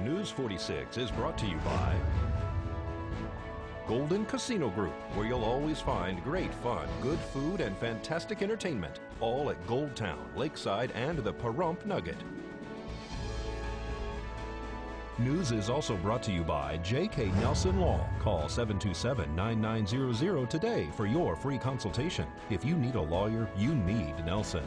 News 46 is brought to you by Golden Casino Group, where you'll always find great fun, good food, and fantastic entertainment, all at Gold Town, Lakeside, and the Pahrump Nugget. News is also brought to you by J.K. Nelson Law. Call 727-9900 today for your free consultation. If you need a lawyer, you need Nelson.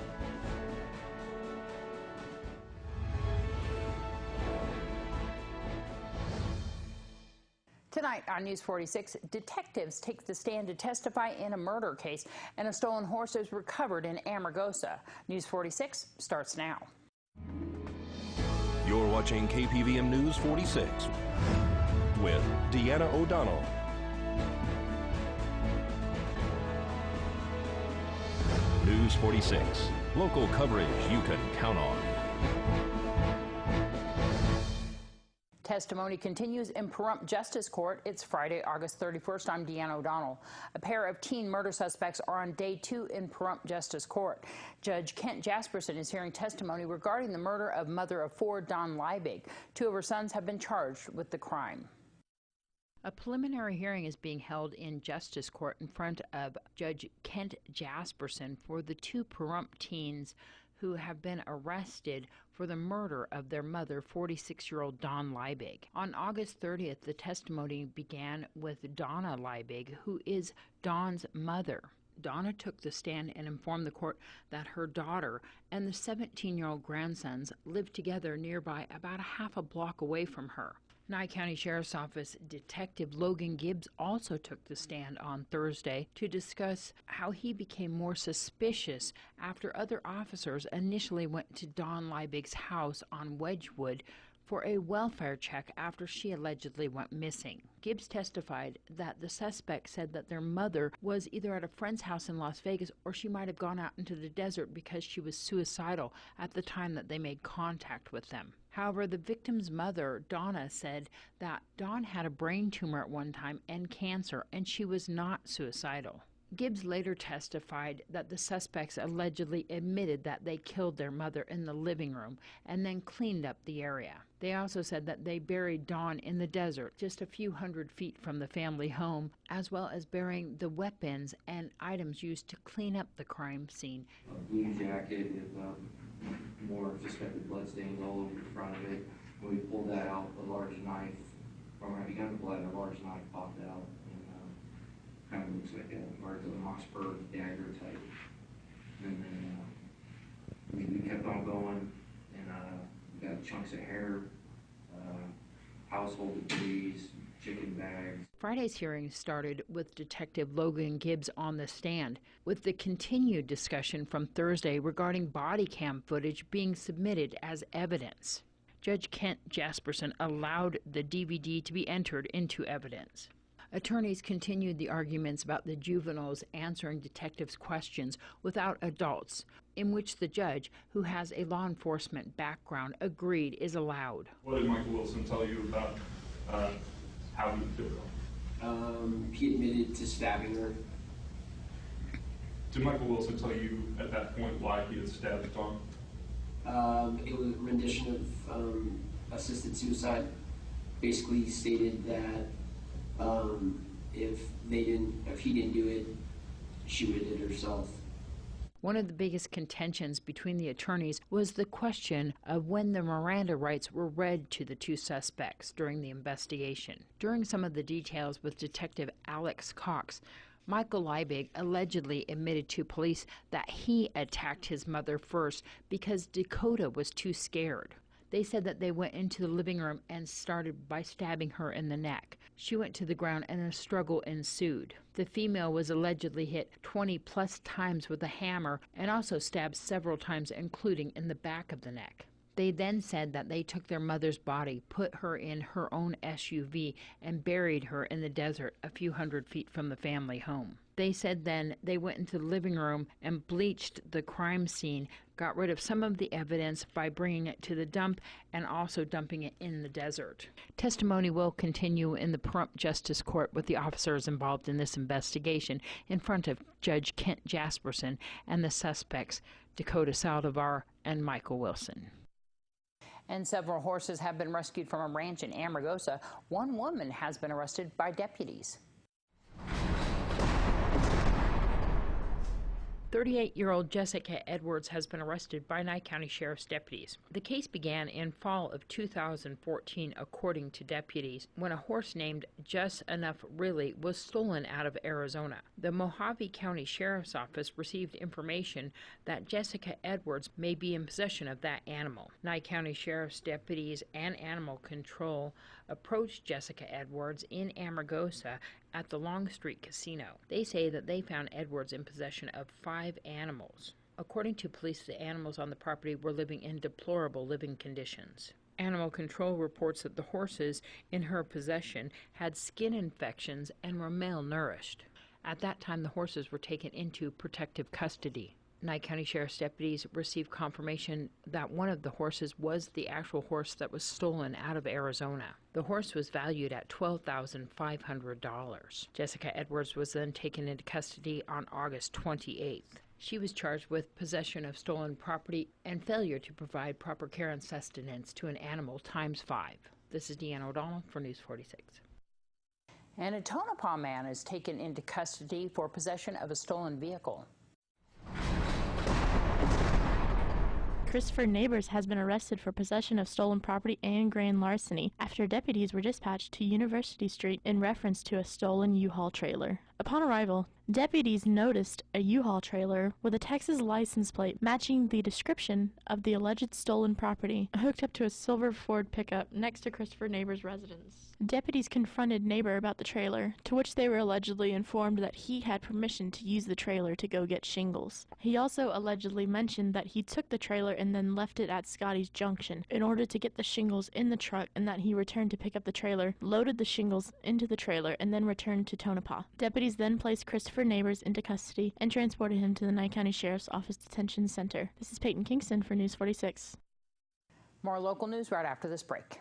Tonight on News 46, detectives take the stand to testify in a murder case, and a stolen horse is recovered in Amargosa. News 46 starts now. You're watching Kpvm News 46 with Deanna O'Donnell. News 46, local coverage you can count on. Testimony continues in Pahrump Justice Court. It's Friday, August 31st. I'm Deanna O'Donnell. A pair of teen murder suspects are on day 2 in Pahrump Justice Court. Judge Kent Jasperson is hearing testimony regarding the murder of mother of 4, Dawn Liebig. 2 of her sons have been charged with the crime. A preliminary hearing is being held in Justice Court in front of Judge Kent Jasperson for the 2 Pahrump teens who have been arrested for the murder of their mother, 46-year-old Dawn Liebig. On August 30th, the testimony began with Donna Liebig, who is Dawn's mother. Donna took the stand and informed the court that her daughter and the 17-year-old grandsons lived together nearby, about a half a block away from her. Nye County Sheriff's Office Detective Logan Gibbs also took the stand on Thursday to discuss how he became more suspicious after other officers initially went to Dawn Liebig's house on Wedgwood for a welfare check after she allegedly went missing. Gibbs testified that the suspect said that their mother was either at a friend's house in Las Vegas or she might have gone out into the desert because she was suicidal at the time that they made contact with them. However, the victim's mother, Donna, said that Dawn had a brain tumor at one time and cancer, and she was not suicidal. Gibbs later testified that the suspects allegedly admitted that they killed their mother in the living room and then cleaned up the area. They also said that they buried Dawn in the desert just a few hundred feet from the family home, as well as burying the weapons and items used to clean up the crime scene. A blue jacket with more suspected bloodstains all over the front of it. When we pulled that out, a large knife, or when I began to pull out, a large knife popped out. Kind of looks like a Mossberg dagger type. And then we kept on going, and we got chunks of hair, household debris, chicken bags. Friday's hearing started with Detective Logan Gibbs on the stand, with the continued discussion from Thursday regarding body cam footage being submitted as evidence. Judge Kent Jasperson allowed the DVD to be entered into evidence. Attorneys continued the arguments about the juveniles answering detectives' questions without adults, in which the judge, who has a law enforcement background, agreed is allowed. What did Michael Wilson tell you about how he killed her? He admitted to stabbing her. Did Michael Wilson tell you at that point why he had stabbed Dawn? It was a rendition of assisted suicide. Basically, he stated that if he didn't do it, she would have did it herself. One of the biggest contentions between the attorneys was the question of when the Miranda rights were read to the 2 suspects during the investigation. During some of the details with Detective Alex Cox, Michael Liebig allegedly admitted to police that he attacked his mother first because Dakota was too scared. They said that they went into the living room and started by stabbing her in the neck. She went to the ground and a struggle ensued. The female was allegedly hit 20+ times with a hammer and also stabbed several times, including in the back of the neck. They then said that they took their mother's body, put her in her own SUV, and buried her in the desert a few hundred feet from the family home. They said then they went into the living room and bleached the crime scene, got rid of some of the evidence by bringing it to the dump and also dumping it in the desert. Testimony will continue in the Pahrump Justice Court with the officers involved in this investigation in front of Judge Kent Jasperson and the suspects Dakota Saldivar and Michael Wilson. And several horses have been rescued from a ranch in Amargosa. One woman has been arrested by deputies. 38-year-old Jessica Edwards has been arrested by Nye County Sheriff's deputies. The case began in fall of 2014, according to deputies, when a horse named Just Enough Really was stolen out of Arizona. The Mojave County Sheriff's Office received information that Jessica Edwards may be in possession of that animal. Nye County Sheriff's deputies and animal control approached Jessica Edwards in Amargosa at the Longstreet Casino. They say that they found Edwards in possession of 5 animals. According to police, the animals on the property were living in deplorable living conditions. Animal control reports that the horses in her possession had skin infections and were malnourished. At that time, the horses were taken into protective custody. Nye County Sheriff's deputies received confirmation that one of the horses was the actual horse that was stolen out of Arizona. The horse was valued at $12,500. Jessica Edwards was then taken into custody on August 28th. She was charged with possession of stolen property and failure to provide proper care and sustenance to an animal ×5. This is Deanna O'Donnell for News 46. And a Tonopah man is taken into custody for possession of a stolen vehicle. Christopher Neighbors has been arrested for possession of stolen property and grand larceny after deputies were dispatched to University Street in reference to a stolen U-Haul trailer. Upon arrival, deputies noticed a U-Haul trailer with a Texas license plate matching the description of the alleged stolen property hooked up to a silver Ford pickup next to Christopher Neighbors' residence. Deputies confronted Neighbor about the trailer, to which they were allegedly informed that he had permission to use the trailer to go get shingles. He also allegedly mentioned that he took the trailer and then left it at Scotty's Junction in order to get the shingles in the truck, and that he returned to pick up the trailer, loaded the shingles into the trailer, and then returned to Tonopah. Deputies then placed Christopher Neighbors into custody and transported him to the Nye County Sheriff's Office Detention Center. This is Peyton Kingston for News 46. More local news right after this break.